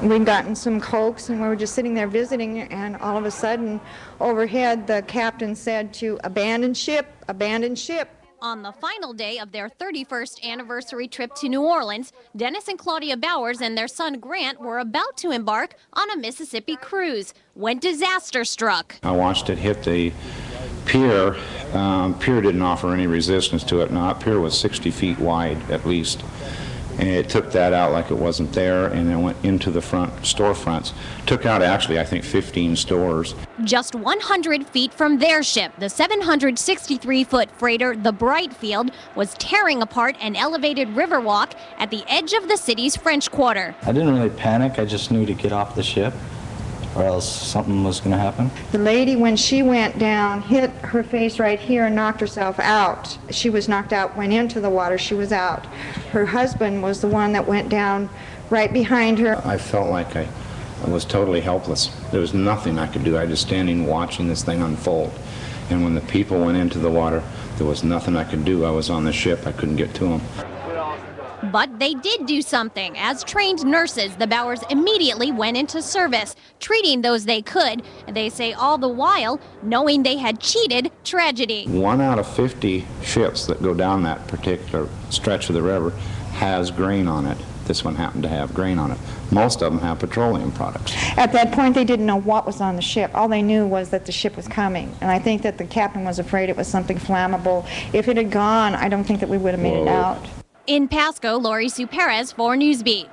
We'd gotten some Cokes and we were just sitting there visiting, and all of a sudden overhead the captain said to abandon ship, abandon ship. On the final day of their 31st anniversary trip to New Orleans, Dennis and Claudia Bowers and their son Grant were about to embark on a Mississippi cruise when disaster struck. I watched it hit the pier. Pier didn't offer any resistance to it. Now, that pier was 60 feet wide at least. And it took that out like it wasn't there, and then went into the front storefronts. Took out actually, I think, 15 stores. Just 100 feet from their ship, the 763-foot freighter, the Brightfield, was tearing apart an elevated riverwalk at the edge of the city's French Quarter. I didn't really panic. I just knew to get off the ship, or else something was going to happen. The lady, when she went down, hit her face right here and knocked herself out. She was knocked out, went into the water, she was out. Her husband was the one that went down right behind her. I felt like I was totally helpless. There was nothing I could do. I was just standing watching this thing unfold. And when the people went into the water, there was nothing I could do. I was on the ship, I couldn't get to them. But they did do something. As trained nurses, the Bowers immediately went into service, treating those they could. They say all the while knowing they had cheated tragedy. 1 out of 50 ships that go down that particular stretch of the river has grain on it. This one happened to have grain on it. Most of them have petroleum products. At that point, they didn't know what was on the ship. All they knew was that the ship was coming. And I think that the captain was afraid it was something flammable. If it had gone, I don't think that we would have made it out. In Pasco, Lori Sue Perez for Newsbeat.